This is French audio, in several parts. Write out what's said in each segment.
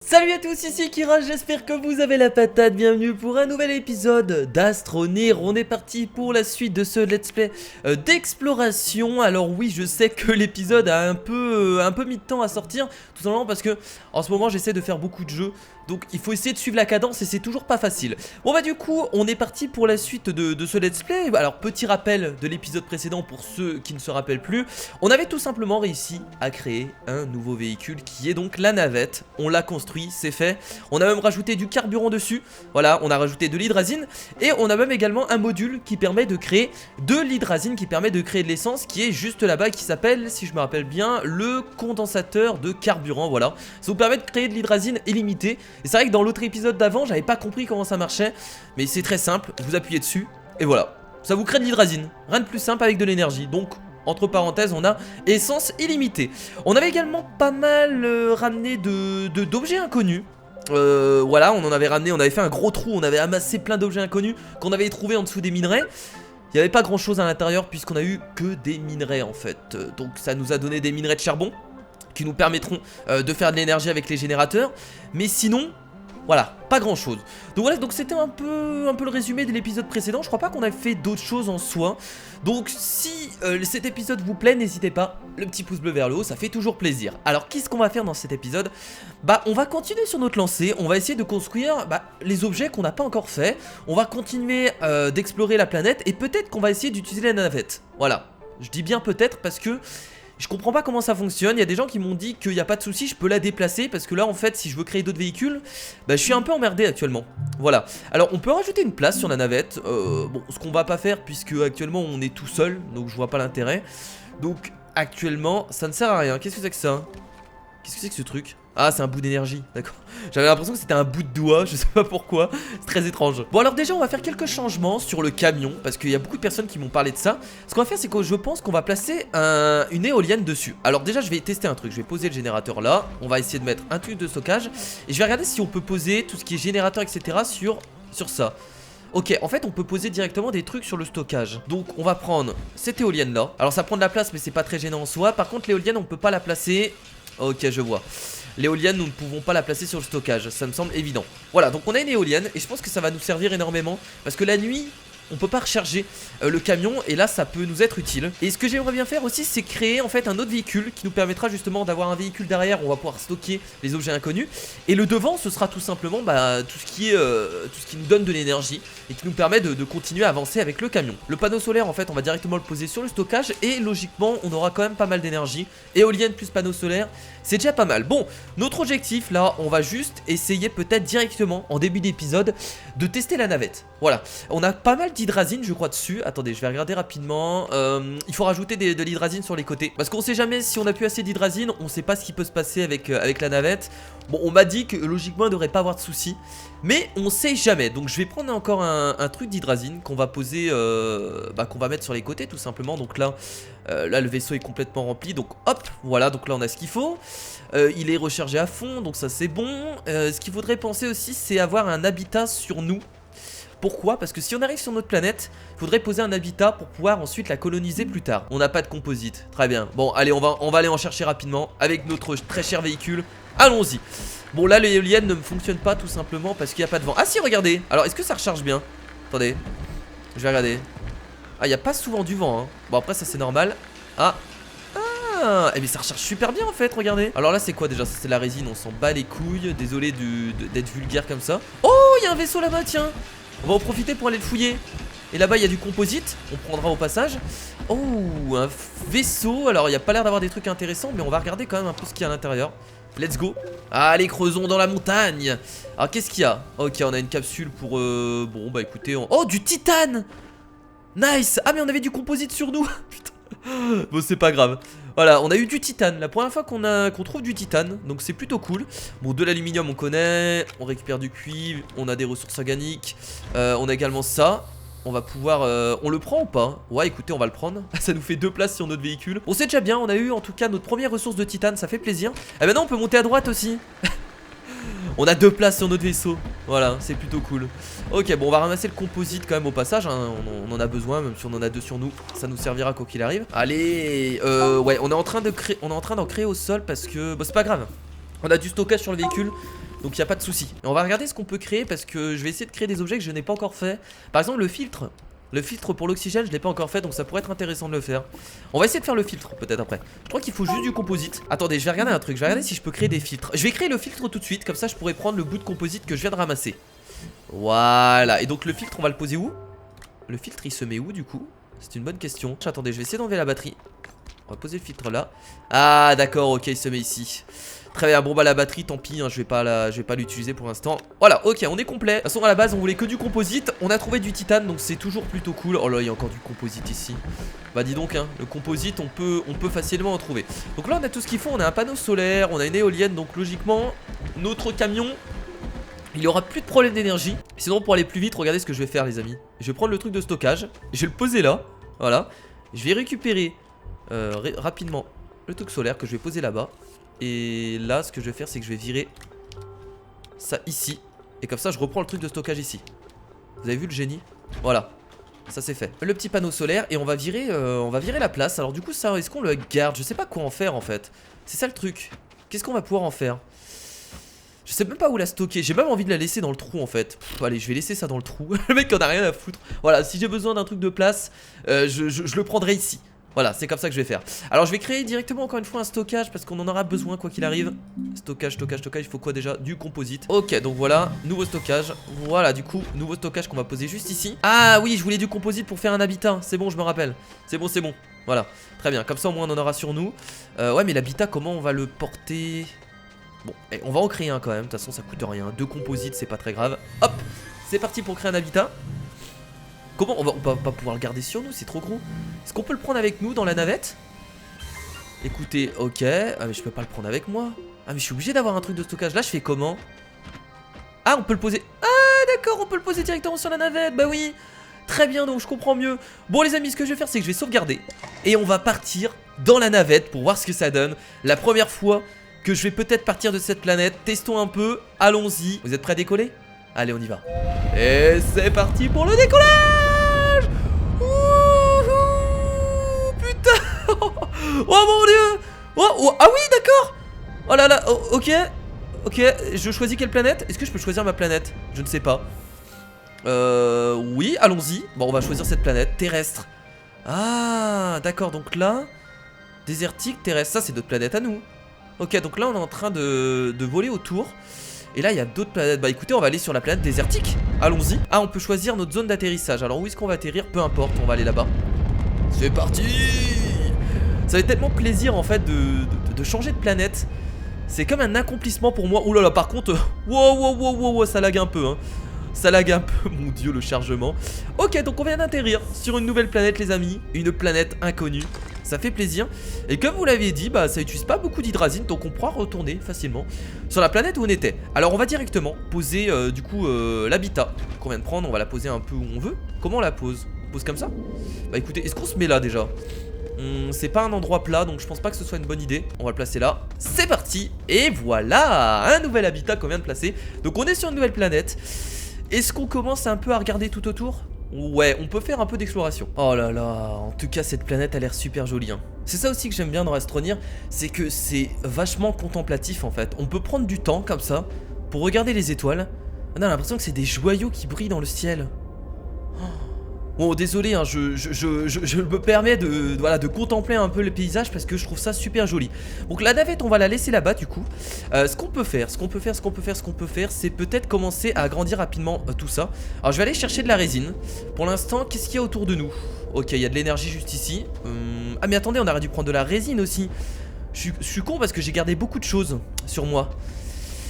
Salut à tous, ici Kira, j'espère que vous avez la patate, bienvenue pour un nouvel épisode d'Astronir. On est parti pour la suite de ce let's play d'exploration. Alors oui, je sais que l'épisode a un peu mis de temps à sortir, tout simplement parce que en ce moment j'essaie de faire beaucoup de jeux. Donc il faut essayer de suivre la cadence et c'est toujours pas facile. Bon bah du coup on est parti pour la suite de ce let's play. Alors petit rappel de l'épisode précédent pour ceux qui ne se rappellent plus. On avait tout simplement réussi à créer un nouveau véhicule qui est donc la navette. On l'a construit, c'est fait. On a même rajouté du carburant dessus. Voilà, on a rajouté de l'hydrazine. Et on a même également un module qui permet de créer de l'hydrazine, qui permet de créer de l'essence, qui est juste là-bas, qui s'appelle, si je me rappelle bien, le condensateur de carburant. Voilà, ça vous permet de créer de l'hydrazine illimitée. Et c'est vrai que dans l'autre épisode d'avant, j'avais pas compris comment ça marchait. Mais c'est très simple, vous appuyez dessus et voilà. Ça vous crée de l'hydrazine. Rien de plus simple avec de l'énergie. Donc, entre parenthèses, on a essence illimitée. On avait également pas mal ramené d'objets inconnus. Voilà, on en avait ramené, on avait fait un gros trou, on avait amassé plein d'objets inconnus qu'on avait trouvé en dessous des minerais. Il n'y avait pas grand chose à l'intérieur puisqu'on a eu que des minerais en fait. Donc ça nous a donné des minerais de charbon qui nous permettront de faire de l'énergie avec les générateurs. Mais sinon, voilà, pas grand chose. Donc voilà, donc c'était un peu le résumé de l'épisode précédent. Je crois pas qu'on ait fait d'autres choses en soi. Donc si cet épisode vous plaît, n'hésitez pas, le petit pouce bleu vers le haut, ça fait toujours plaisir. Alors qu'est-ce qu'on va faire dans cet épisode? Bah on va continuer sur notre lancée, on va essayer de construire les objets qu'on n'a pas encore fait. On va continuer d'explorer la planète et peut-être qu'on va essayer d'utiliser la navette. Voilà, je dis bien peut-être parce que je comprends pas comment ça fonctionne. Il y a des gens qui m'ont dit qu'il n'y a pas de souci, je peux la déplacer parce que là en fait si je veux créer d'autres véhicules, je suis un peu emmerdé actuellement. Voilà. Alors on peut rajouter une place sur la navette. Bon, ce qu'on va pas faire puisque actuellement on est tout seul, donc je vois pas l'intérêt. Donc actuellement ça ne sert à rien. Qu'est-ce que c'est que ça? Qu'est-ce que c'est que ce truc? Ah, c'est un bout d'énergie, d'accord. J'avais l'impression que c'était un bout de doigt, je sais pas pourquoi. C'est très étrange. Bon, alors déjà, on va faire quelques changements sur le camion, parce qu'il y a beaucoup de personnes qui m'ont parlé de ça. Ce qu'on va faire, c'est que je pense qu'on va placer une éolienne dessus. Alors déjà, je vais tester un truc. Je vais poser le générateur là. On va essayer de mettre un truc de stockage. Et je vais regarder si on peut poser tout ce qui est générateur, etc. sur ça. Ok, en fait on peut poser directement des trucs sur le stockage. Donc on va prendre cette éolienne là. Alors ça prend de la place mais c'est pas très gênant en soi. Par contre l'éolienne on peut pas la placer. Ok, je vois. L'éolienne, nous ne pouvons pas la placer sur le stockage, ça me semble évident. Voilà, donc on a une éolienne et je pense que ça va nous servir énormément. Parce que la nuit, on peut pas recharger le camion et là ça peut nous être utile. Et ce que j'aimerais bien faire aussi, c'est créer en fait un autre véhicule qui nous permettra justement d'avoir un véhicule derrière où on va pouvoir stocker les objets inconnus. Et le devant, ce sera tout simplement tout ce qui nous donne de l'énergie et qui nous permet de continuer à avancer avec le camion. Le panneau solaire, en fait, on va directement le poser sur le stockage et logiquement, on aura quand même pas mal d'énergie. Éolienne plus panneau solaire, c'est déjà pas mal. Bon, notre objectif là, on va juste essayer peut-être directement en début d'épisode de tester la navette. Voilà, on a pas mal d'hydrazine je crois dessus. Attendez, je vais regarder rapidement. Il faut rajouter de l'hydrazine sur les côtés parce qu'on sait jamais si on a plus assez d'hydrazine. On sait pas ce qui peut se passer avec la navette. Bon, on m'a dit que logiquement il devrait pas avoir de soucis, mais on sait jamais. Donc je vais prendre encore un truc d'hydrazine qu'on va poser, qu'on va mettre sur les côtés tout simplement. Donc là le vaisseau est complètement rempli. Donc hop, voilà, donc là on a ce qu'il faut. Il est rechargé à fond, donc ça c'est bon. Ce qu'il faudrait penser aussi, c'est avoir un habitat sur nous. Pourquoi? Parce que si on arrive sur notre planète, il faudrait poser un habitat pour pouvoir ensuite la coloniser plus tard. On n'a pas de composite, très bien. Bon, allez, on va aller en chercher rapidement avec notre très cher véhicule. Allons-y. Bon, là, l'éolienne ne fonctionne pas tout simplement parce qu'il n'y a pas de vent. Ah si, regardez. Alors, est-ce que ça recharge bien? Attendez, je vais regarder. Ah, il n'y a pas souvent du vent, hein. Bon, après, ça c'est normal. Ah, eh bien ça recharge super bien en fait, regardez. Alors là c'est quoi déjà? C'est la résine, on s'en bat les couilles. Désolé d'être vulgaire comme ça. Oh, il y a un vaisseau là-bas, tiens. On va en profiter pour aller le fouiller. Et là-bas il y a du composite, on prendra au passage. Oh, un vaisseau. Alors il n'y a pas l'air d'avoir des trucs intéressants, mais on va regarder quand même un peu ce qu'il y a à l'intérieur. Let's go. Allez, creusons dans la montagne. Alors qu'est-ce qu'il y a? Ok, on a une capsule pour bon bah écoutez Oh, du titane. Nice. Ah mais on avait du composite sur nous. Putain. Bon, c'est pas grave. Voilà, on a eu du titane, la première fois qu'on trouve du titane, donc c'est plutôt cool. Bon, de l'aluminium on connaît, on récupère du cuivre, on a des ressources organiques, on a également ça. On va pouvoir, on le prend ou pas? Ouais, écoutez, on va le prendre. Ça nous fait 2 places sur notre véhicule. On sait déjà bien, on a eu en tout cas notre première ressource de titane, ça fait plaisir. Et maintenant on peut monter à droite aussi. On a 2 places sur notre vaisseau. Voilà, c'est plutôt cool. Ok, bon, on va ramasser le composite quand même au passage, hein. On en a besoin, même si on en a 2 sur nous. Ça nous servira quoi qu'il arrive. Allez, ouais, on est en train d'en créer au sol parce que... Bah, c'est pas grave. On a du stockage sur le véhicule. Donc il n'y a pas de souci. Et on va regarder ce qu'on peut créer parce que je vais essayer de créer des objets que je n'ai pas encore fait. Par exemple le filtre. Le filtre pour l'oxygène je l'ai pas encore fait, donc ça pourrait être intéressant de le faire. On va essayer de faire le filtre peut-être après. Je crois qu'il faut juste du composite. Attendez, je vais regarder un truc, je vais regarder si je peux créer des filtres. Je vais créer le filtre tout de suite, comme ça je pourrais prendre le bout de composite que je viens de ramasser. Voilà, et donc le filtre on va le poser où? Le filtre il se met où du coup? C'est une bonne question. Attendez, je vais essayer d'enlever la batterie. On va poser le filtre là. Ah d'accord, ok, il se met ici. Très bien, bon bah la batterie tant pis, hein, je vais pas l'utiliser pour l'instant. Voilà, ok, on est complet. De toute façon à la base on voulait que du composite. On a trouvé du titane, donc c'est toujours plutôt cool. Oh là, il y a encore du composite ici. Bah dis donc, hein, le composite on peut facilement en trouver. Donc là on a tout ce qu'il faut, on a un panneau solaire, on a une éolienne. Donc logiquement, notre camion, il n'y aura plus de problème d'énergie. Sinon pour aller plus vite, regardez ce que je vais faire les amis. Je vais prendre le truc de stockage, je vais le poser là. Voilà, je vais récupérer rapidement le truc solaire que je vais poser là-bas. Et là ce que je vais faire c'est que je vais virer ça ici. Et comme ça je reprends le truc de stockage ici. Vous avez vu le génie? Voilà, ça c'est fait. Le petit panneau solaire et on va virer la place. Alors du coup ça, est-ce qu'on le garde? Je sais pas quoi en faire en fait. C'est ça le truc. Qu'est-ce qu'on va pouvoir en faire? Je sais même pas où la stocker. J'ai même envie de la laisser dans le trou en fait. Allez, je vais laisser ça dans le trou. Le mec en a rien à foutre. Voilà, si j'ai besoin d'un truc de place, je le prendrai ici. Voilà, c'est comme ça que je vais faire. Alors je vais créer directement encore une fois un stockage parce qu'on en aura besoin quoi qu'il arrive. Stockage, il faut quoi déjà? Du composite. Ok, donc voilà, nouveau stockage. Voilà, du coup, nouveau stockage qu'on va poser juste ici. Ah oui, je voulais du composite pour faire un habitat. C'est bon, je me rappelle. C'est bon. Voilà, très bien, comme ça au moins on en aura sur nous. Ouais, mais l'habitat, comment on va le porter? Bon, on va en créer un quand même, de toute façon ça coûte rien. Deux composites, c'est pas très grave. Hop, c'est parti pour créer un habitat. Comment on va pas pouvoir le garder sur nous, c'est trop gros. Est-ce qu'on peut le prendre avec nous dans la navette? Écoutez, ok. Ah mais je peux pas le prendre avec moi. Ah mais je suis obligé d'avoir un truc de stockage. Là je fais comment? Ah on peut le poser. Ah d'accord, on peut le poser directement sur la navette. Bah oui. Très bien, donc je comprends mieux. Bon les amis, ce que je vais faire c'est que je vais sauvegarder. Et on va partir dans la navette pour voir ce que ça donne. La première fois que je vais peut-être partir de cette planète. Testons un peu, allons-y. Vous êtes prêts à décoller? Allez on y va. Et c'est parti pour le décollage. Putain. Oh mon dieu. Ah oui d'accord. Oh là là, ok. Ok, je choisis quelle planète? Est-ce que je peux choisir ma planète? Je ne sais pas. Oui, allons-y. Bon, on va choisir cette planète, terrestre. Ah, d'accord, donc là désertique, terrestre, ça c'est d'autres planètes à nous. Ok, donc là on est en train de voler autour. Et là il y a d'autres planètes. Bah écoutez, on va aller sur la planète désertique. Allons-y. Ah, on peut choisir notre zone d'atterrissage. Alors où est-ce qu'on va atterrir? Peu importe, on va aller là-bas. C'est parti. Ça fait tellement plaisir en fait de changer de planète. C'est comme un accomplissement pour moi. Ouh là là, par contre, wow, ça lag un peu hein. Ça lag un peu, mon dieu, le chargement. Ok, donc on vient d'atterrir sur une nouvelle planète les amis. Une planète inconnue. Ça fait plaisir. Et comme vous l'aviez dit, bah ça utilise pas beaucoup d'hydrazine. Donc on pourra retourner facilement sur la planète où on était. Alors on va directement poser du coup l'habitat qu'on vient de prendre. On va la poser un peu où on veut. Comment on la pose? On pose comme ça? Bah écoutez, est-ce qu'on se met là déjà? C'est pas un endroit plat, donc je pense pas que ce soit une bonne idée. On va le placer là, c'est parti. Et voilà, un nouvel habitat qu'on vient de placer. Donc on est sur une nouvelle planète. Est-ce qu'on commence un peu à regarder tout autour? Ouais, on peut faire un peu d'exploration. Oh là là, en tout cas cette planète a l'air super jolie hein. C'est ça aussi que j'aime bien dans Astroneer, c'est que c'est vachement contemplatif en fait. On peut prendre du temps comme ça pour regarder les étoiles. On a l'impression que c'est des joyaux qui brillent dans le ciel. Bon désolé hein, je me permets de contempler un peu le paysage parce que je trouve ça super joli. Donc la navette on va la laisser là-bas du coup. Ce qu'on peut faire, c'est peut-être commencer à agrandir rapidement tout ça. Alors je vais aller chercher de la résine. Pour l'instant qu'est-ce qu'il y a autour de nous? Ok, il y a de l'énergie juste ici. Ah mais attendez, on aurait dû prendre de la résine aussi. Je suis con parce que j'ai gardé beaucoup de choses sur moi.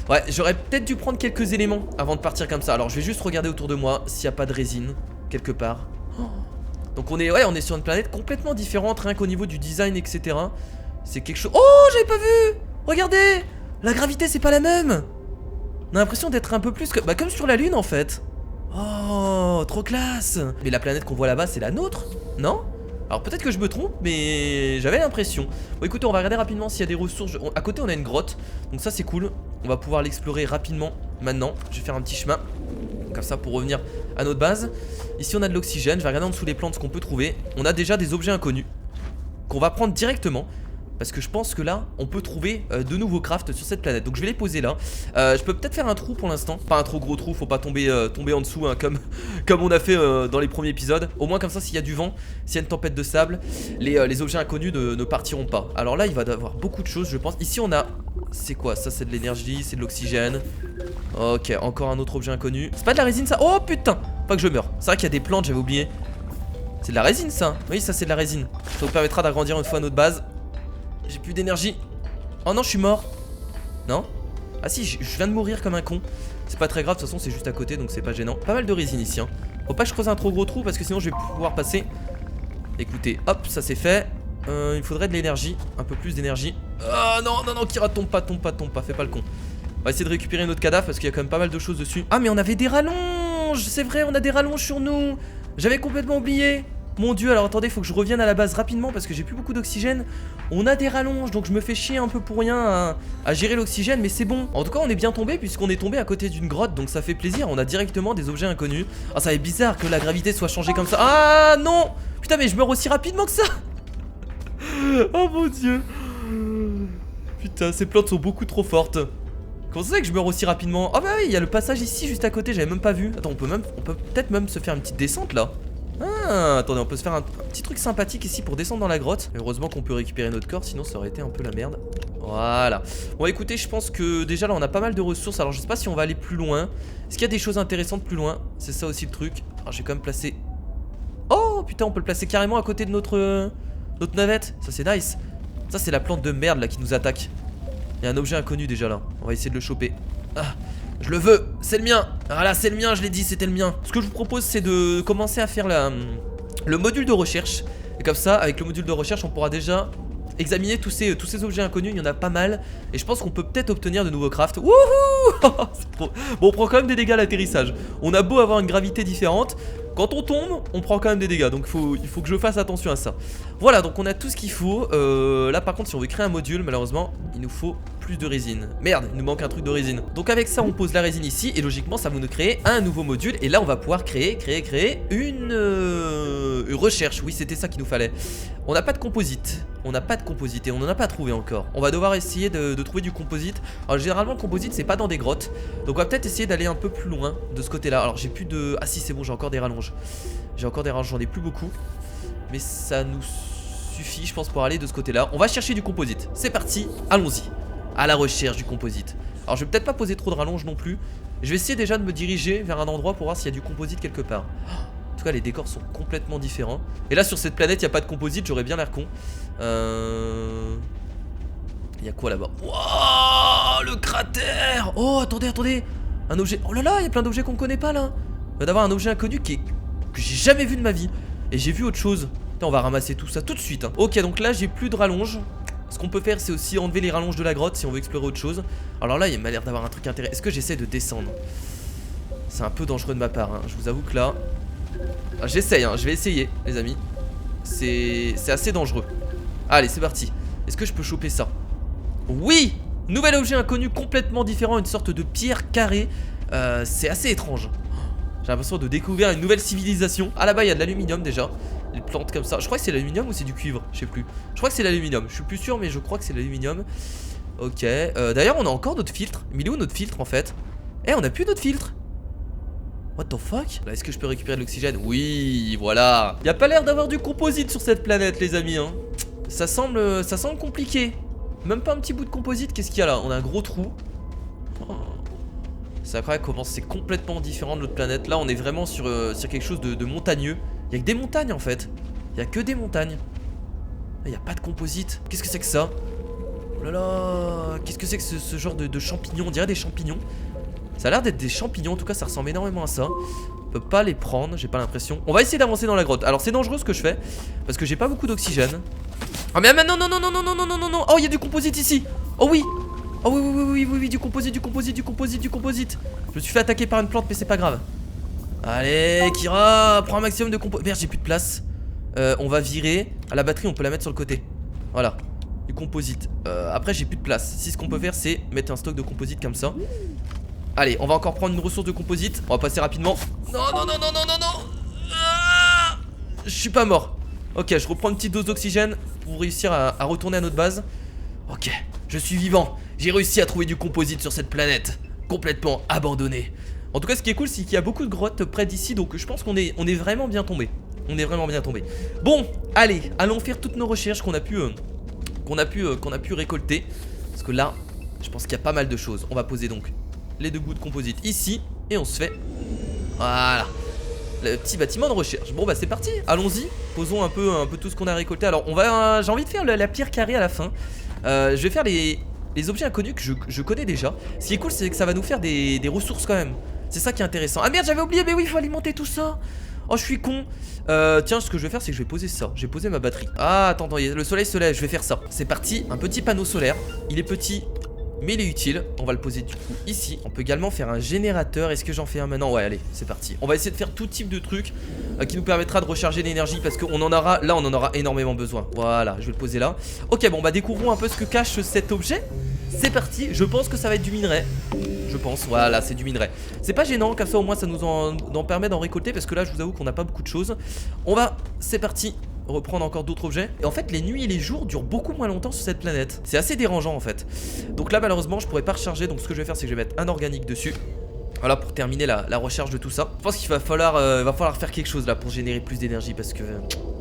Ouais, j'aurais peut-être dû prendre quelques éléments avant de partir comme ça. Alors je vais juste regarder autour de moi s'il n'y a pas de résine quelque part. Donc on est sur une planète complètement différente, rien qu'au niveau du design, etc. C'est quelque chose... Oh, j'avais pas vu. Regardez, la gravité c'est pas la même. On a l'impression d'être un peu plus que... Bah comme sur la lune en fait. Oh, trop classe. Mais la planète qu'on voit là-bas c'est la nôtre, non? Alors peut-être que je me trompe, mais j'avais l'impression. Bon écoutez, on va regarder rapidement s'il y a des ressources. À côté on a une grotte, donc ça c'est cool. On va pouvoir l'explorer rapidement maintenant. Je vais faire un petit chemin comme ça pour revenir à notre base. Ici on a de l'oxygène, je vais regarder en dessous les plantes ce qu'on peut trouver. On a déjà des objets inconnus qu'on va prendre directement. parce que je pense que là on peut trouver de nouveaux crafts sur cette planète. Donc je vais les poser là. Je peux peut-être faire un trou pour l'instant, pas un trop gros trou, faut pas tomber en dessous hein, comme on a fait dans les premiers épisodes. Au moins comme ça, s'il y a du vent, s'il y a une tempête de sable, les objets inconnus ne partiront pas. Alors là il va y avoir beaucoup de choses je pense. Ici on a, c'est quoi ça? C'est de l'énergie, c'est de l'oxygène. Ok, encore un autre objet inconnu. C'est pas de la résine ça? Oh putain, pas que je meure. C'est vrai qu'il y a des plantes, j'avais oublié. C'est de la résine ça? Oui, ça c'est de la résine. Ça vous permettra d'agrandir une fois notre base. J'ai plus d'énergie. Oh non, je suis mort. Non? Ah si, je viens de mourir comme un con. C'est pas très grave, de toute façon c'est juste à côté donc c'est pas gênant. Pas mal de résine ici hein. Faut pas que je creuse un trop gros trou parce que sinon je vais pouvoir passer. Écoutez, hop, ça c'est fait. Il me faudrait de l'énergie, un peu plus d'énergie. Ah non, non, non, Kira, tombe pas, fais pas le con. On va essayer de récupérer notre cadavre parce qu'il y a quand même pas mal de choses dessus. Ah mais on avait des rallonges, c'est vrai, on a des rallonges sur nous. J'avais complètement oublié. Mon dieu, alors attendez, faut que je revienne à la base rapidement parce que j'ai plus beaucoup d'oxygène. On a des rallonges, donc je me fais chier un peu pour rien à gérer l'oxygène, mais c'est bon. En tout cas, on est bien tombé puisqu'on est tombé à côté d'une grotte, donc ça fait plaisir. On a directement des objets inconnus. Ah, ça va être bizarre que la gravité soit changée comme ça. Ah non! Putain, mais je meurs aussi rapidement que ça. Oh mon dieu. Putain, ces plantes sont beaucoup trop fortes. Comment ça se fait que je meurs aussi rapidement? Ah bah oui, il y a le passage ici juste à côté, j'avais même pas vu. Attends, on peut peut-être même se faire une petite descente là. Ah, attendez, on peut se faire un petit truc sympathique ici pour descendre dans la grotte. Heureusement qu'on peut récupérer notre corps, sinon ça aurait été un peu la merde. Voilà. Bon écoutez, je pense que déjà là on a pas mal de ressources. Alors je sais pas si on va aller plus loin. Est-ce qu'il y a des choses intéressantes plus loin? C'est ça aussi le truc. Alors j'ai quand même placé... Oh putain, on peut le placer carrément à côté de notre navette. Ça c'est nice. Ça c'est la plante de merde là qui nous attaque. Il y a un objet inconnu déjà là. On va essayer de le choper. Ah, je le veux, c'est le mien. Ah là, c'est le mien, je l'ai dit, c'était le mien. Ce que je vous propose, c'est de commencer à faire le module de recherche. Et comme ça, avec le module de recherche, on pourra déjà examiner tous ces objets inconnus. Il y en a pas mal. Et je pense qu'on peut peut-être obtenir de nouveaux crafts. Wouhou. Bon, on prend quand même des dégâts à l'atterrissage. On a beau avoir une gravité différente, quand on tombe, on prend quand même des dégâts. Donc il faut que je fasse attention à ça. Voilà, donc on a tout ce qu'il faut. Là par contre, si on veut créer un module, malheureusement, il nous faut plus de résine. Merde, il nous manque un truc de résine. Donc avec ça, on pose la résine ici. Et logiquement, ça va nous créer un nouveau module. Et là, on va pouvoir créer une recherche. Oui, c'était ça qu'il nous fallait. On n'a pas de composite. On n'a pas de composite et on n'en a pas trouvé encore. On va devoir essayer de trouver du composite. Alors généralement, le composite, c'est pas dans des grottes. Donc on va peut-être essayer d'aller un peu plus loin de ce côté-là. Alors j'ai plus de... Ah si, c'est bon, j'ai encore des rallonges. J'ai encore des rallonges, j'en ai plus beaucoup. Mais ça nous suffit, je pense, pour aller de ce côté-là. On va chercher du composite. C'est parti, allons-y. À la recherche du composite. Alors je vais peut-être pas poser trop de rallonges non plus. Je vais essayer déjà de me diriger vers un endroit pour voir s'il y a du composite quelque part. En tout cas, les décors sont complètement différents. Et là, sur cette planète, il n'y a pas de composite, j'aurais bien l'air con. Il y a quoi là-bas? Wouah, le cratère! Oh, attendez. Un objet. Oh là là, il y a plein d'objets qu'on ne connaît pas là. On va d'avoir un objet inconnu que j'ai jamais vu de ma vie. Et j'ai vu autre chose. Putain, on va ramasser tout ça tout de suite hein. Ok, donc là, j'ai plus de rallonges. Ce qu'on peut faire, c'est aussi enlever les rallonges de la grotte si on veut explorer autre chose. Alors là, il m'a l'air d'avoir un truc intéressant. Est-ce que j'essaie de descendre? C'est un peu dangereux de ma part hein. Je vous avoue que là... Ah, j'essaye hein, je vais essayer les amis. C'est assez dangereux. Allez, c'est parti. Est-ce que je peux choper ça? Oui! Nouvel objet inconnu complètement différent, une sorte de pierre carrée. C'est assez étrange. J'ai l'impression de découvrir une nouvelle civilisation. Ah là-bas il y a de l'aluminium déjà. Les plantes comme ça. Je crois que c'est l'aluminium ou c'est du cuivre, je sais plus. Je crois que c'est l'aluminium, je suis plus sûr mais je crois que c'est l'aluminium. Ok, d'ailleurs on a encore notre filtre. Mais il est où notre filtre en fait? Eh, on a plus notre filtre. What the fuck? Là, est-ce que je peux récupérer de l'oxygène? Oui, voilà. Y a pas l'air d'avoir du composite sur cette planète les amis hein. Ça semble compliqué. Même pas un petit bout de composite. Qu'est-ce qu'il y a là? On a un gros trou. Oh. C'est incroyable comment c'est complètement différent de notre planète. Là on est vraiment sur quelque chose de montagneux. Il y a que des montagnes en fait. Il y a que des montagnes. Il n'y a pas de composite. Qu'est-ce que c'est que ça? Oh là là. Qu'est-ce que c'est que ce genre de champignons? On dirait des champignons. Ça a l'air d'être des champignons. En tout cas ça ressemble énormément à ça. On peut pas les prendre, j'ai pas l'impression. On va essayer d'avancer dans la grotte. Alors c'est dangereux ce que je fais parce que j'ai pas beaucoup d'oxygène. Oh mais non. Oh il y a du composite ici. Oh oui. Oh oui, du composite. Je me suis fait attaquer par une plante mais c'est pas grave. Allez Kira, prends un maximum de composite. Merde, j'ai plus de place. On va virer. À la batterie on peut la mettre sur le côté. Voilà, du composite. Après j'ai plus de place. Si ce qu'on peut faire c'est mettre un stock de composite comme ça. Allez, on va encore prendre une ressource de composite. On va passer rapidement. Non. Ah, je suis pas mort. Ok, je reprends une petite dose d'oxygène. pour réussir à retourner à notre base. Ok, je suis vivant. J'ai réussi à trouver du composite sur cette planète complètement abandonnée. En tout cas, ce qui est cool, c'est qu'il y a beaucoup de grottes près d'ici. Donc je pense qu'on est vraiment bien tombé. On est vraiment bien tombé. Bon, allez, allons faire toutes nos recherches qu'on a pu récolter. Parce que là, je pense qu'il y a pas mal de choses. On va poser donc les 2 bouts de composite ici. Et on se fait, voilà, le petit bâtiment de recherche. Bon bah c'est parti, allons-y. Posons un peu tout ce qu'on a récolté. Alors on va, j'ai envie de faire la pierre carrée à la fin. Je vais faire les objets inconnus que je connais déjà. Ce qui est cool, c'est que ça va nous faire des ressources quand même. C'est ça qui est intéressant. Ah merde, j'avais oublié, mais oui, il faut alimenter tout ça. Oh, je suis con. Tiens, ce que je vais faire, c'est que je vais poser ça. Je vais poser ma batterie. Ah, attends, le soleil se lève, je vais faire ça. C'est parti, un petit panneau solaire. Il est petit, mais il est utile. On va le poser du coup ici. On peut également faire un générateur. Est-ce que j'en fais un maintenant? Ouais, allez, c'est parti. On va essayer de faire tout type de trucs qui nous permettra de recharger l'énergie, parce qu'on en aura, là on en aura énormément besoin. Voilà, je vais le poser là. Ok, bon bah découvrons un peu ce que cache cet objet. C'est parti, je pense que ça va être du minerai. Je pense, voilà, c'est du minerai. C'est pas gênant, comme ça au moins ça nous en permet d'en récolter, parce que là je vous avoue qu'on n'a pas beaucoup de choses. On va, c'est parti, reprendre encore d'autres objets. Et en fait les nuits et les jours durent beaucoup moins longtemps sur cette planète. C'est assez dérangeant en fait. Donc là malheureusement je pourrais pas recharger. Donc ce que je vais faire, c'est que je vais mettre un organique dessus. Voilà, pour terminer la recherche de tout ça. Je pense qu'il va falloir faire quelque chose là pour générer plus d'énergie, parce que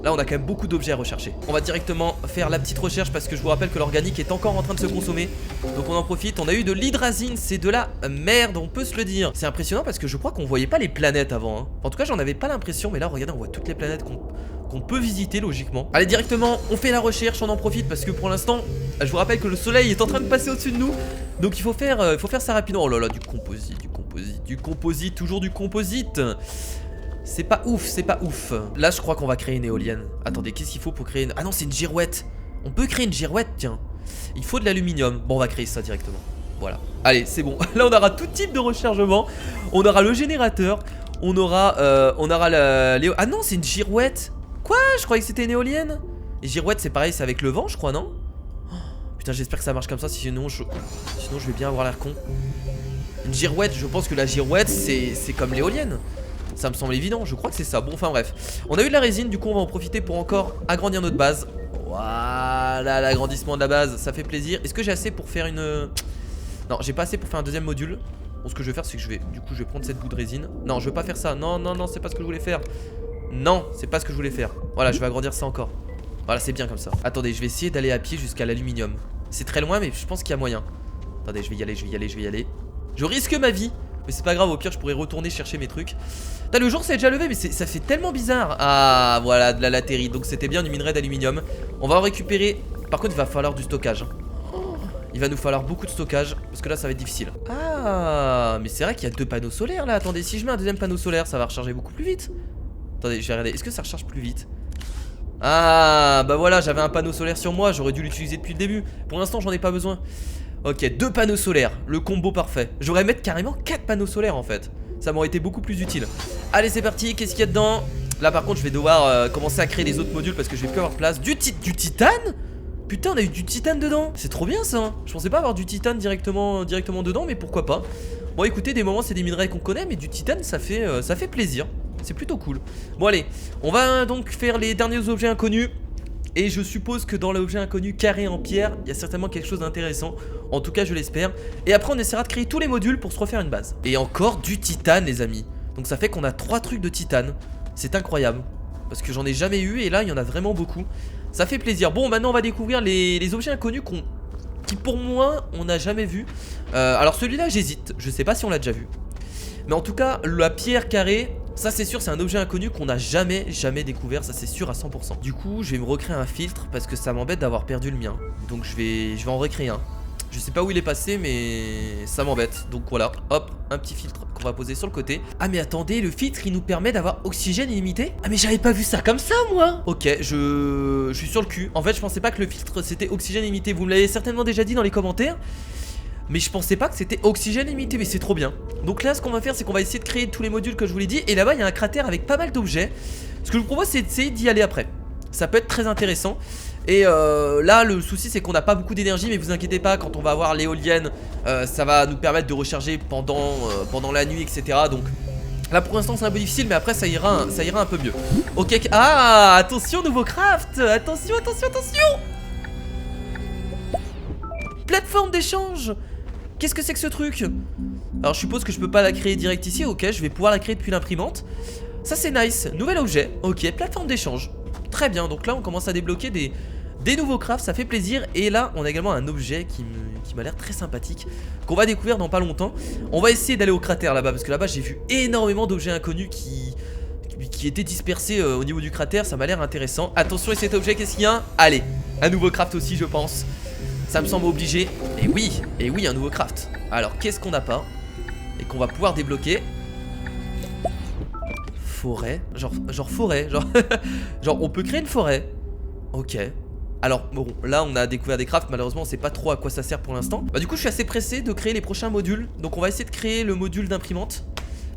là on a quand même beaucoup d'objets à rechercher. On va directement faire la petite recherche, parce que je vous rappelle que l'organique est encore en train de se consommer. Donc on en profite. On a eu de l'hydrazine, c'est de la merde, on peut se le dire. C'est impressionnant parce que je crois qu'on voyait pas les planètes avant, hein. En tout cas j'en avais pas l'impression, mais là regardez, on voit toutes les planètes qu'on peut visiter logiquement. Allez, directement on fait la recherche, on en profite, parce que pour l'instant je vous rappelle que le soleil est en train de passer au-dessus de nous. Donc il faut faire ça rapidement. Oh là là, du composite, toujours du composite. C'est pas ouf, c'est pas ouf. Là je crois qu'on va créer une éolienne. Attendez, qu'est-ce qu'il faut pour créer une... Ah non, c'est une girouette. On peut créer une girouette, tiens. Il faut de l'aluminium. Bon, on va créer ça directement. Voilà. Allez, c'est bon. Là on aura tout type de rechargement. On aura le générateur. On aura Ah non, c'est une girouette. Quoi? Je croyais que c'était une éolienne. Les girouettes c'est pareil, c'est avec le vent je crois, non? Putain, j'espère que ça marche comme ça, sinon je vais bien avoir l'air con. Une girouette, je pense que la girouette c'est comme l'éolienne. Ça me semble évident, je crois que c'est ça. Bon, enfin bref, on a eu de la résine, du coup on va en profiter pour encore agrandir notre base. Voilà, l'agrandissement de la base, ça fait plaisir. Est-ce que j'ai assez pour faire une... Non, j'ai pas assez pour faire un deuxième module. Bon, ce que je vais faire, c'est que je vais prendre cette bout de résine. Non, je veux pas faire ça, non, c'est pas ce que je voulais faire. Non, c'est pas ce que je voulais faire. Voilà, je vais agrandir ça encore. Voilà, c'est bien comme ça. Attendez, je vais essayer d'aller à pied jusqu'à l'aluminium. C'est très loin, mais je pense qu'il y a moyen. Attendez, je vais y aller. Je risque ma vie, mais c'est pas grave, au pire je pourrais retourner chercher mes trucs. Putain, le jour s'est déjà levé, mais ça fait tellement bizarre. Ah, voilà, de la latérite. Donc c'était bien du minerai d'aluminium. On va en récupérer. Par contre, il va falloir du stockage. Il va nous falloir beaucoup de stockage, parce que là ça va être difficile. Ah, mais c'est vrai qu'il y a 2 panneaux solaires là. Attendez, si je mets un deuxième panneau solaire, ça va recharger beaucoup plus vite. Attendez, je vais regarder, est-ce que ça recharge plus vite? Ah, bah voilà, j'avais un panneau solaire sur moi, j'aurais dû l'utiliser depuis le début. Pour l'instant j'en ai pas besoin. Ok, 2 panneaux solaires, le combo parfait. J'aurais mettre carrément 4 panneaux solaires en fait. Ça m'aurait été beaucoup plus utile. Allez, c'est parti, qu'est-ce qu'il y a dedans? Là par contre je vais devoir commencer à créer les autres modules, parce que je vais plus avoir place. Du titane? Putain, on a eu du titane dedans. C'est trop bien ça, hein. Je pensais pas avoir du titane directement dedans, mais pourquoi pas. Bon écoutez, des moments c'est des minerais qu'on connaît, mais du titane ça fait plaisir. C'est plutôt cool. Bon allez, on va donc faire les derniers objets inconnus. Et je suppose que dans l'objet inconnu carré en pierre, il y a certainement quelque chose d'intéressant. En tout cas je l'espère. Et après on essaiera de créer tous les modules pour se refaire une base. Et encore du titane les amis. Donc ça fait qu'on a 3 trucs de titane. C'est incroyable, parce que j'en ai jamais eu, et là il y en a vraiment beaucoup. Ça fait plaisir. Bon, maintenant on va découvrir les objets inconnus qui pour moi on n'a jamais vu. Alors celui-là j'hésite, je sais pas si on l'a déjà vu. Mais en tout cas la pierre carrée, ça c'est sûr, c'est un objet inconnu qu'on n'a jamais découvert, ça c'est sûr à 100%. Du coup je vais me recréer un filtre, parce que ça m'embête d'avoir perdu le mien. Donc je vais en recréer un. Je sais pas où il est passé, mais ça m'embête. Donc voilà, hop, un petit filtre qu'on va poser sur le côté. Ah mais attendez, le filtre il nous permet d'avoir oxygène illimité. Ah mais j'avais pas vu ça comme ça moi. Ok, je suis sur le cul. En fait je pensais pas que le filtre c'était oxygène illimité. Vous me l'avez certainement déjà dit dans les commentaires, mais je pensais pas que c'était oxygène limité. Mais c'est trop bien. Donc là ce qu'on va faire, c'est qu'on va essayer de créer tous les modules que je vous l'ai dit. Et là-bas il y a un cratère avec pas mal d'objets. Ce que je vous propose, c'est d'essayer d'y aller après. Ça peut être très intéressant. Et là le souci c'est qu'on n'a pas beaucoup d'énergie, mais vous inquiétez pas, quand on va avoir l'éolienne, ça va nous permettre de recharger pendant la nuit, etc. Donc Là pour l'instant c'est un peu difficile, mais après ça ira un peu mieux. Ok, ah, attention, nouveau craft. Attention, attention, attention. Plateforme d'échange. Qu'est-ce que c'est que ce truc? Alors je suppose que je peux pas la créer direct ici. Ok, je vais pouvoir la créer depuis l'imprimante. Ça c'est nice, nouvel objet. Ok, plateforme d'échange. Très bien, donc là on commence à débloquer des nouveaux crafts, ça fait plaisir. Et là on a également un objet qui m'a l'air très sympathique, qu'on va découvrir dans pas longtemps. On va essayer d'aller au cratère là-bas, parce que là-bas j'ai vu énormément d'objets inconnus qui étaient dispersés au niveau du cratère. Ça m'a l'air intéressant. Attention, et cet objet, qu'est-ce qu'il y a? Allez, un nouveau craft aussi je pense. Ça me semble obligé. Et oui, un nouveau craft. Alors qu'est-ce qu'on n'a pas et qu'on va pouvoir débloquer? Forêt, genre forêt, genre on peut créer une forêt. Ok. Alors bon, là on a découvert des crafts, malheureusement on sait pas trop à quoi ça sert pour l'instant. Bah du coup je suis assez pressé de créer les prochains modules. Donc on va essayer de créer le module d'imprimante,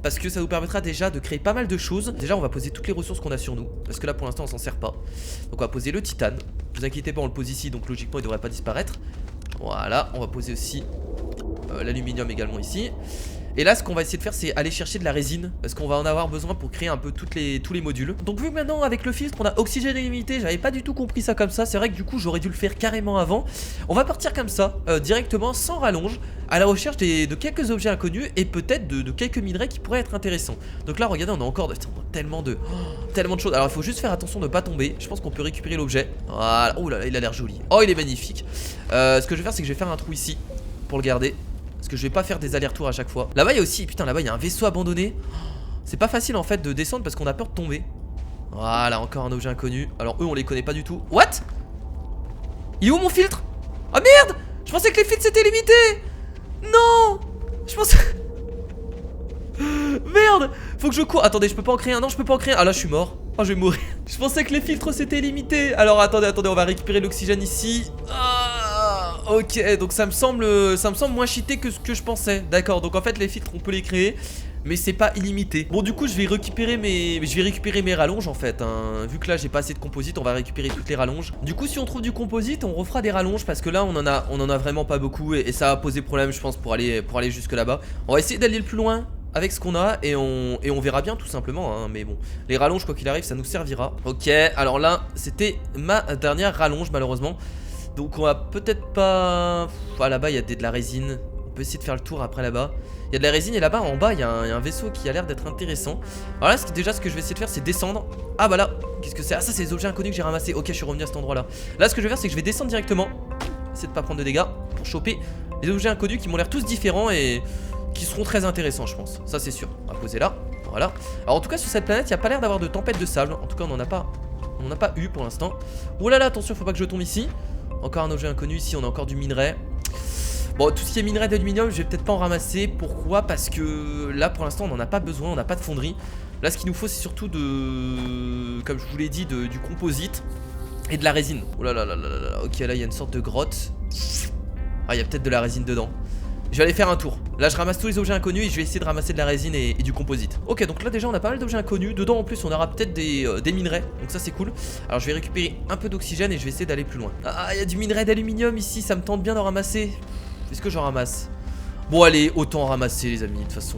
parce que ça nous permettra déjà de créer pas mal de choses. Déjà on va poser toutes les ressources qu'on a sur nous, parce que là pour l'instant on s'en sert pas. Donc on va poser le titane. Ne vous inquiétez pas, on le pose ici, donc logiquement il devrait pas disparaître. Voilà, on va poser aussi l'aluminium également ici. Et là ce qu'on va essayer de faire c'est aller chercher de la résine, parce qu'on va en avoir besoin pour créer un peu tous les modules. Donc vu que maintenant avec le filtre on a oxygène illimité, j'avais pas du tout compris ça comme ça. C'est vrai que du coup j'aurais dû le faire carrément avant. On va partir comme ça, directement sans rallonge, à la recherche de quelques objets inconnus, et peut-être de quelques minerais qui pourraient être intéressants. Donc là regardez, on a encore tellement de choses. Alors il faut juste faire attention de ne pas tomber. Je pense qu'on peut récupérer l'objet. Voilà, oh là là, il a l'air joli. Oh il est magnifique. Ce que je vais faire c'est que je vais faire un trou ici pour le garder, parce que je vais pas faire des allers-retours à chaque fois. Là-bas il y a aussi, putain, là-bas il y a un vaisseau abandonné. C'est pas facile en fait de descendre parce qu'on a peur de tomber. Voilà, encore un objet inconnu. Alors eux on les connaît pas du tout. What? Il est où mon filtre? Oh merde! Je pensais que les filtres c'était limité. Non! Je pensais... Merde! Faut que je cours. Attendez, je peux pas en créer un. Non, je peux pas en créer un. Ah là je suis mort. Oh je vais mourir. Je pensais que les filtres c'était limité. Alors attendez, on va récupérer l'oxygène ici. Ok, donc ça me semble moins cheaté que ce que je pensais. D'accord, donc en fait les filtres on peut les créer, mais c'est pas illimité. Bon du coup je vais récupérer mes rallonges en fait, hein. Vu que là j'ai pas assez de composite, on va récupérer toutes les rallonges. Du coup si on trouve du composite, on refera des rallonges, parce que là on en a vraiment pas beaucoup, et ça va poser problème je pense pour aller jusque là-bas. On va essayer d'aller le plus loin avec ce qu'on a, et on verra bien tout simplement, hein. Mais bon, les rallonges quoi qu'il arrive ça nous servira. Ok, alors là c'était ma dernière rallonge malheureusement. Donc on va peut-être pas... Ah là-bas il y a de la résine. On peut essayer de faire le tour après là-bas. Il y a de la résine, et là-bas en bas il y a un vaisseau qui a l'air d'être intéressant. Alors là déjà ce que je vais essayer de faire c'est descendre. Ah bah là, qu'est-ce que c'est? Ah ça c'est les objets inconnus que j'ai ramassés. Ok, je suis revenu à cet endroit là. Là ce que je vais faire c'est que je vais descendre directement, essayer de pas prendre de dégâts, pour choper les objets inconnus qui m'ont l'air tous différents et qui seront très intéressants je pense. Ça c'est sûr. On va poser là, voilà. Alors en tout cas sur cette planète il n'y a pas l'air d'avoir de tempête de sable. En tout cas on n'en a pas eu pour l'instant. Oh là là, attention, faut pas que je tombe ici. Encore un objet inconnu, ici on a encore du minerai. Bon, tout ce qui est minerai d'aluminium je vais peut-être pas en ramasser. Pourquoi? Parce que là pour l'instant on n'en a pas besoin, on n'a pas de fonderie. Là ce qu'il nous faut c'est surtout comme je vous l'ai dit, du composite et de la résine. Oh là là là là là. Ok, là il y a une sorte de grotte. Ah, il y a peut-être de la résine dedans. Je vais aller faire un tour. Là je ramasse tous les objets inconnus et je vais essayer de ramasser de la résine et du composite. Ok, donc là déjà on a pas mal d'objets inconnus. Dedans en plus on aura peut-être des minerais, donc ça c'est cool. Alors je vais récupérer un peu d'oxygène et je vais essayer d'aller plus loin. Ah, il y a du minerai d'aluminium ici, ça me tente bien d'en ramasser. Est-ce que j'en ramasse? Bon allez, autant en ramasser les amis, de toute façon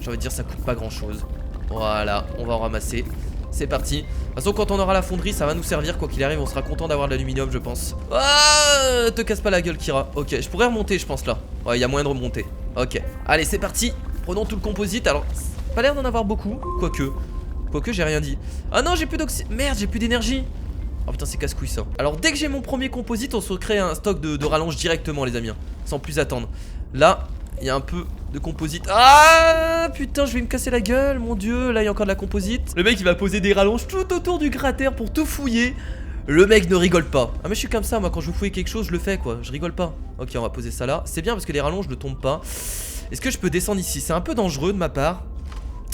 j'ai envie de dire ça coûte pas grand chose. Voilà, on va en ramasser. C'est parti. De toute façon quand on aura la fonderie ça va nous servir, quoi qu'il arrive on sera content d'avoir de l'aluminium je pense. Ah, te casse pas la gueule Kira. Ok, je pourrais remonter je pense là. Ouais, il y a moyen de remonter. Ok, allez c'est parti. Prenons tout le composite. Alors pas l'air d'en avoir beaucoup. Quoique j'ai rien dit. Ah non j'ai plus d'oxygène. Merde, j'ai plus d'énergie. Oh putain c'est casse-couille ça. Alors dès que j'ai mon premier composite on se recrée un stock de rallonge directement les amis, sans plus attendre. Là il y a un peu de composite. Ah putain, je vais me casser la gueule, mon dieu. Là il y a encore de la composite. Le mec il va poser des rallonges tout autour du cratère pour tout fouiller. Le mec ne rigole pas. Ah mais je suis comme ça moi, quand je veux fouiller quelque chose je le fais quoi, je rigole pas. Ok, on va poser ça là. C'est bien parce que les rallonges ne tombent pas. Est-ce que je peux descendre ici? C'est un peu dangereux de ma part.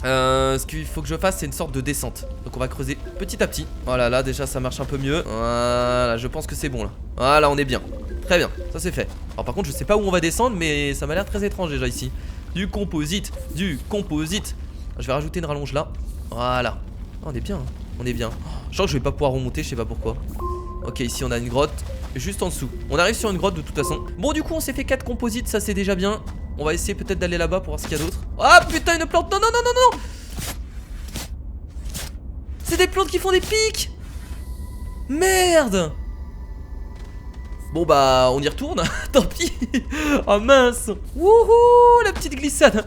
Ce qu'il faut que je fasse c'est une sorte de descente. Donc on va creuser petit à petit. Voilà, là déjà ça marche un peu mieux. Voilà, je pense que c'est bon là. Voilà, on est bien. Très bien, ça c'est fait. Alors par contre je sais pas où on va descendre, mais ça m'a l'air très étrange déjà ici. Du composite. Je vais rajouter une rallonge là. Voilà. Oh, on est bien, hein. On est bien. Je sens que je vais pas pouvoir remonter, je sais pas pourquoi. Ok, ici on a une grotte juste en dessous. On arrive sur une grotte de toute façon. Bon du coup on s'est fait 4 composites, ça c'est déjà bien. On va essayer peut-être d'aller là-bas pour voir ce qu'il y a d'autre. Ah putain, une plante. Non non non non non. C'est des plantes qui font des pics. Merde. Bon bah on y retourne. Tant pis. Oh mince. Wouhou, la petite glissade.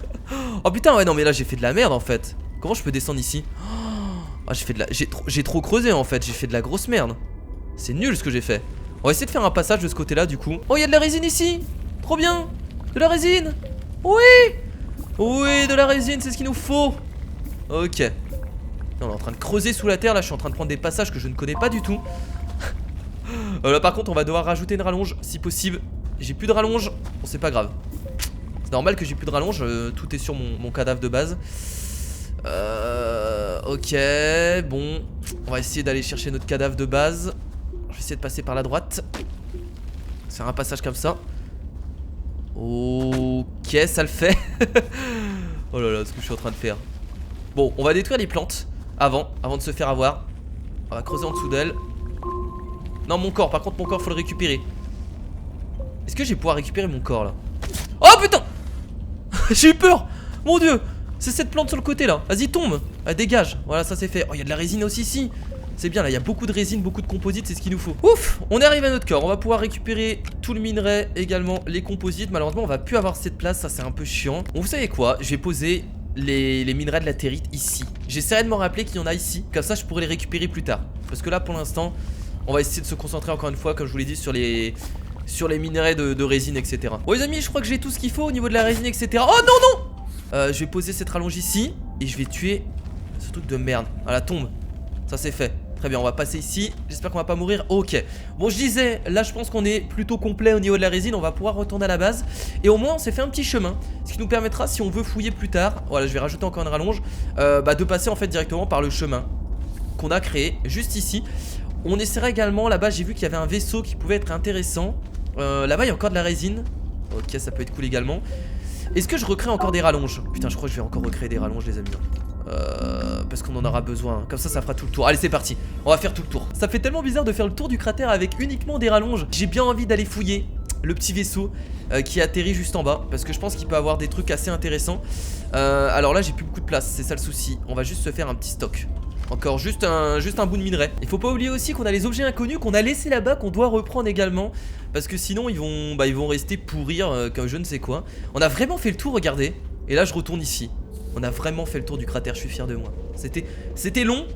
Oh putain, ouais non mais là j'ai fait de la merde en fait. Comment je peux descendre ici? Oh, j'ai trop creusé en fait. J'ai fait de la grosse merde. C'est nul ce que j'ai fait. On va essayer de faire un passage de ce côté là du coup. Oh, il y a de la résine ici. Trop bien. De la résine. Oui. Oui, de la résine, c'est ce qu'il nous faut. Ok. On est en train de creuser sous la terre. Là je suis en train de prendre des passages que je ne connais pas du tout. Là par contre on va devoir rajouter une rallonge si possible. J'ai plus de rallonge. Bon c'est pas grave. C'est normal que j'ai plus de rallonge. Tout est sur mon cadavre de base. Ok. Bon, on va essayer d'aller chercher notre cadavre de base. Je vais essayer de passer par la droite. Faire un passage comme ça. Ok, ça le fait. Oh là là, ce que je suis en train de faire. Bon, on va détruire les plantes avant de se faire avoir. On va creuser en dessous d'elle. Non, mon corps, par contre mon corps faut le récupérer. Est-ce que je vais pouvoir récupérer mon corps là? Oh putain. J'ai eu peur. Mon dieu. C'est cette plante sur le côté là. Vas-y tombe. Ah, dégage. Voilà, ça c'est fait. Oh, il y a de la résine aussi ici. C'est bien là, il y a beaucoup de résine, beaucoup de composites, c'est ce qu'il nous faut. Ouf, on est arrivé à notre corps. On va pouvoir récupérer tout le minerai, également les composites. Malheureusement on va plus avoir cette place, ça c'est un peu chiant. Bon, vous savez quoi, je vais poser les minerais de la territe ici. J'essaierai de m'en rappeler qu'il y en a ici. Comme ça je pourrai les récupérer plus tard. Parce que là pour l'instant on va essayer de se concentrer encore une fois, comme je vous l'ai dit, sur les minerais de résine, etc. Bon les amis, je crois que j'ai tout ce qu'il faut au niveau de la résine, etc. Oh non non. Je vais poser cette rallonge ici. Et je vais tuer ce truc de merde. Voilà, tombe. Ça c'est fait. Très bien, on va passer ici. J'espère qu'on va pas mourir. Ok. Bon, je disais, là je pense qu'on est plutôt complet au niveau de la résine. On va pouvoir retourner à la base. Et au moins on s'est fait un petit chemin. Ce qui nous permettra, si on veut fouiller plus tard, voilà, je vais rajouter encore une rallonge, de passer en fait directement par le chemin qu'on a créé juste ici. On essaiera également, là-bas j'ai vu qu'il y avait un vaisseau qui pouvait être intéressant. Là-bas il y a encore de la résine. Ok, ça peut être cool également. Est-ce que je recrée encore des rallonges? Putain, je crois que je vais encore recréer des rallonges les amis. Parce qu'on en aura besoin. Comme ça fera tout le tour. Allez c'est parti, on va faire tout le tour. Ça fait tellement bizarre de faire le tour du cratère avec uniquement des rallonges. J'ai bien envie d'aller fouiller le petit vaisseau qui atterrit juste en bas, parce que je pense qu'il peut avoir des trucs assez intéressants. Alors là j'ai plus beaucoup de place, c'est ça le souci. On va juste se faire un petit stock. Encore juste un bout de minerai. Il faut pas oublier aussi qu'on a les objets inconnus qu'on a laissés là-bas, qu'on doit reprendre également, parce que sinon ils vont rester pourrir comme je ne sais quoi. On a vraiment fait le tour, regardez. Et là je retourne ici. On a vraiment fait le tour du cratère, je suis fier de moi. C'était long,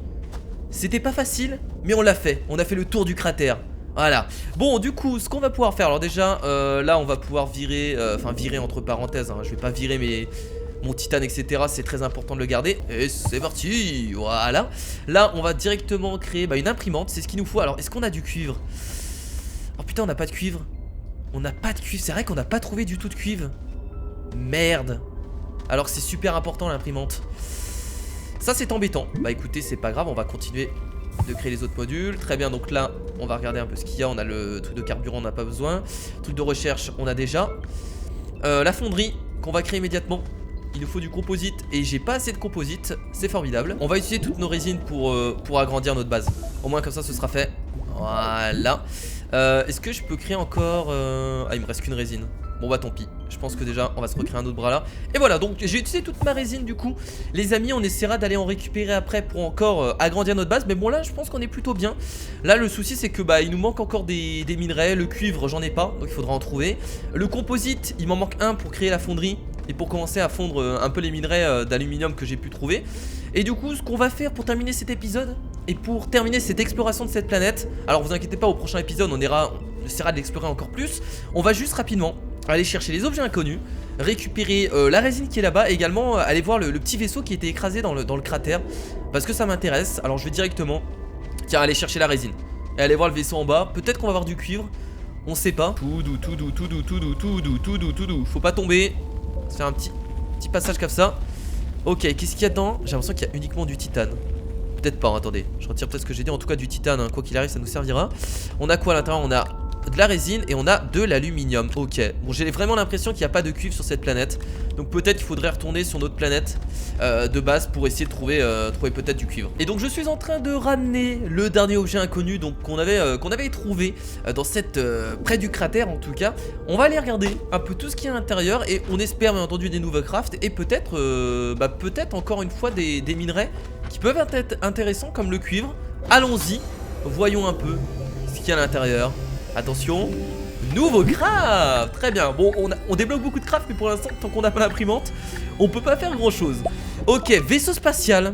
c'était pas facile, mais on l'a fait. On a fait le tour du cratère. Voilà. Bon, du coup, ce qu'on va pouvoir faire, alors déjà, là, on va pouvoir virer, enfin virer entre parenthèses. Hein, je vais pas virer mon titane, etc. C'est très important de le garder. Et c'est parti. Voilà. Là, on va directement créer une imprimante. C'est ce qu'il nous faut. Alors, est-ce qu'on a du cuivre? Oh putain, on n'a pas de cuivre. On n'a pas de cuivre. C'est vrai qu'on n'a pas trouvé du tout de cuivre. Merde. Alors que c'est super important l'imprimante. Ça c'est embêtant. Bah écoutez, c'est pas grave, on va continuer de créer les autres modules. Très bien, donc là on va regarder un peu ce qu'il y a. On a le truc de carburant, on n'a pas besoin. Truc de recherche, on a déjà. La fonderie qu'on va créer immédiatement. Il nous faut du composite et j'ai pas assez de composite. C'est formidable. On va utiliser toutes nos résines pour agrandir notre base. Au moins comme ça ce sera fait. Voilà. Est-ce que je peux créer encore Ah, il me reste qu'une résine. Bon bah tant pis, je pense que déjà on va se recréer un autre bras là. Et voilà, donc j'ai utilisé toute ma résine du coup. Les amis, on essaiera d'aller en récupérer après pour encore agrandir notre base. Mais bon là je pense qu'on est plutôt bien. Là le souci c'est que il nous manque encore des minerais. Le cuivre j'en ai pas, donc il faudra en trouver. Le composite, il m'en manque un pour créer la fonderie et pour commencer à fondre un peu les minerais d'aluminium que j'ai pu trouver. Et du coup ce qu'on va faire pour terminer cet épisode et pour terminer cette exploration de cette planète, alors vous inquiétez pas, au prochain épisode on essaiera de l'explorer encore plus. On va juste rapidement aller chercher les objets inconnus, récupérer la résine qui est là-bas, et également aller voir le petit vaisseau qui était écrasé dans le cratère, parce que ça m'intéresse. Alors je vais directement, tiens, aller chercher la résine et aller voir le vaisseau en bas. Peut-être qu'on va avoir du cuivre, on sait pas. Tout doux. Faut pas tomber. On va se faire un petit passage comme ça. Ok, qu'est-ce qu'il y a dedans? J'ai l'impression qu'il y a uniquement du titane. Peut-être pas, hein, attendez, je retire peut-être ce que j'ai dit. En tout cas du titane, hein, quoi qu'il arrive ça nous servira. On a quoi à l'intérieur? On a de la résine et on a de l'aluminium. Ok, bon j'ai vraiment l'impression qu'il n'y a pas de cuivre sur cette planète. Donc peut-être qu'il faudrait retourner sur notre planète de base pour essayer de trouver peut-être du cuivre. Et donc je suis en train de ramener le dernier objet inconnu qu'on avait trouvé dans cette près du cratère en tout cas. On va aller regarder un peu tout ce qu'il y a à l'intérieur et on espère bien entendu des nouveaux crafts et peut-être peut-être encore une fois des minerais qui peuvent être intéressants comme le cuivre. Allons-y, voyons un peu ce qu'il y a à l'intérieur. Attention, nouveau craft. Très bien, bon on débloque beaucoup de craft, mais pour l'instant tant qu'on n'a pas l'imprimante, on peut pas faire grand chose. Ok, vaisseau spatial.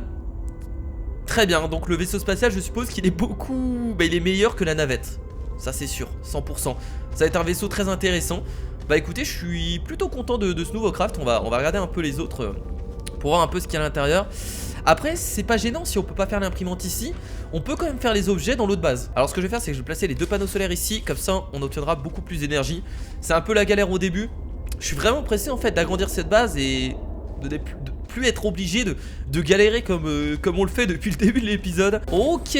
Très bien, donc le vaisseau spatial je suppose qu'il est beaucoup... Bah il est meilleur que la navette. Ça c'est sûr, 100%. Ça va être un vaisseau très intéressant. Bah écoutez, je suis plutôt content de ce nouveau craft. On va regarder un peu les autres pour voir un peu ce qu'il y a à l'intérieur. Après c'est pas gênant si on peut pas faire l'imprimante ici. On peut quand même faire les objets dans l'autre base. Alors ce que je vais faire c'est que je vais placer les 2 panneaux solaires ici. Comme ça on obtiendra beaucoup plus d'énergie. C'est un peu la galère au début. Je suis vraiment pressé en fait d'agrandir cette base et de plus être obligé de galérer comme on le fait depuis le début de l'épisode. Ok,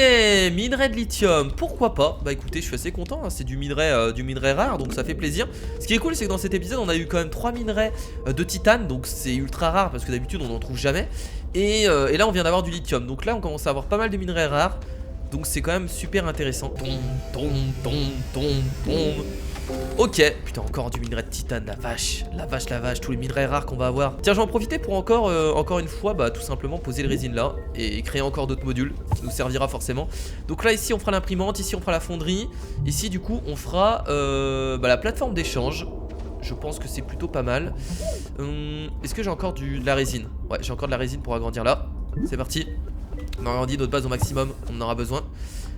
minerai de lithium, pourquoi pas. Bah écoutez, je suis assez content, hein. C'est du minerai rare, donc ça fait plaisir. Ce qui est cool, c'est que dans cet épisode on a eu quand même 3 minerais de titane. Donc c'est ultra rare parce que d'habitude on n'en trouve jamais. Et là on vient d'avoir du lithium. Donc là on commence à avoir pas mal de minerais rares. Donc c'est quand même super intéressant. Ok, putain encore du minerai de titane, la vache, tous les minerais rares qu'on va avoir. Tiens, je vais en profiter pour encore une fois, bah tout simplement poser le résine là et créer encore d'autres modules. Ça nous servira forcément. Donc là ici on fera l'imprimante, ici on fera la fonderie. Ici du coup on fera la plateforme d'échange. Je pense que c'est plutôt pas mal. Est-ce que j'ai encore de la résine? Ouais, j'ai encore de la résine pour agrandir là. C'est parti. On agrandit notre base au maximum, on en aura besoin.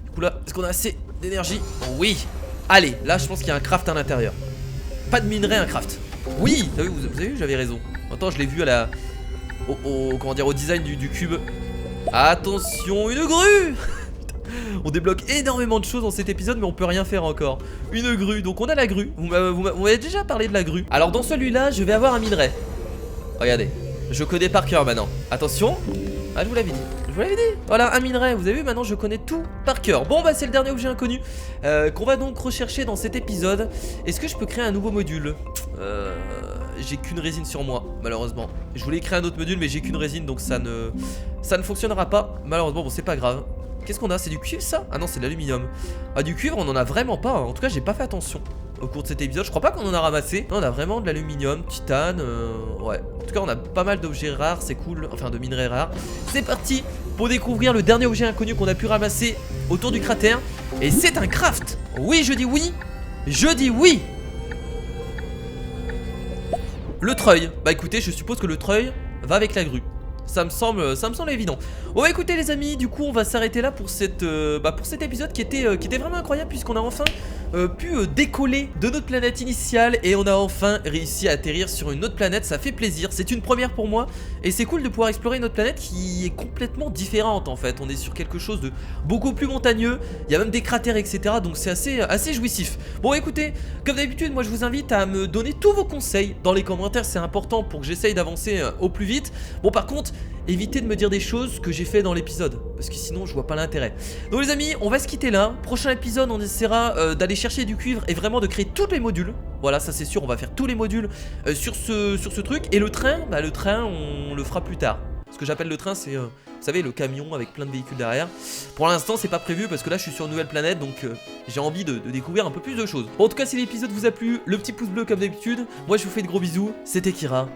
Du coup là, est-ce qu'on a assez d'énergie? Oui. Allez, là je pense qu'il y a un craft à l'intérieur. Pas de minerai, un craft. Oui, vous avez vu, j'avais raison. Attends, je l'ai vu à la... comment dire, au design du cube. Attention, une grue. On débloque énormément de choses dans cet épisode, mais on peut rien faire encore. Une grue, donc on a la grue. Vous m'avez déjà parlé de la grue. Alors dans celui-là, je vais avoir un minerai. Regardez, je connais par cœur maintenant. Attention. Ah, je vous l'avais dit. Je vous l'avais dit. Voilà, un minerai. Vous avez vu, maintenant je connais tout par cœur. Bon, bah c'est le dernier objet inconnu qu'on va donc rechercher dans cet épisode. Est-ce que je peux créer un nouveau module? J'ai qu'une résine sur moi, malheureusement. Je voulais créer un autre module, mais j'ai qu'une résine, donc ça ne fonctionnera pas. Malheureusement, bon, c'est pas grave. Qu'est-ce qu'on a? C'est du cuivre ça? Ah non, c'est de l'aluminium. Ah, du cuivre, on en a vraiment pas, hein. En tout cas, j'ai pas fait attention au cours de cet épisode. Je crois pas qu'on en a ramassé. Non, on a vraiment de l'aluminium, titane. Ouais. En tout cas, on a pas mal d'objets rares. C'est cool. Enfin, de minerais rares. C'est parti pour découvrir le dernier objet inconnu qu'on a pu ramasser autour du cratère. Et c'est un craft. Oui, je dis oui. Je dis oui. Le treuil. Bah écoutez, je suppose que le treuil va avec la grue. Ça me semble évident. Bon bah écoutez les amis, du coup on va s'arrêter là pour cet épisode qui était vraiment incroyable, puisqu'on a enfin pu décoller de notre planète initiale et on a enfin réussi à atterrir sur une autre planète. Ça fait plaisir, c'est une première pour moi et c'est cool de pouvoir explorer une autre planète qui est complètement différente en fait. On est sur quelque chose de beaucoup plus montagneux, il y a même des cratères etc, donc c'est assez jouissif. Bon écoutez, comme d'habitude moi je vous invite à me donner tous vos conseils dans les commentaires, c'est important pour que j'essaye d'avancer au plus vite. Bon par contre, évitez de me dire des choses que j'ai fait dans l'épisode, parce que sinon je vois pas l'intérêt. Donc les amis, on va se quitter là. Prochain épisode, on essaiera d'aller chercher du cuivre et vraiment de créer tous les modules. Voilà, ça c'est sûr, on va faire tous les modules sur ce truc. Et le train, le train on le fera plus tard. Ce que j'appelle le train, c'est vous savez, le camion avec plein de véhicules derrière. Pour l'instant c'est pas prévu parce que là je suis sur une nouvelle planète, donc j'ai envie de découvrir un peu plus de choses. Bon, en tout cas si l'épisode vous a plu, le petit pouce bleu comme d'habitude. Moi je vous fais de gros bisous, c'était Kira.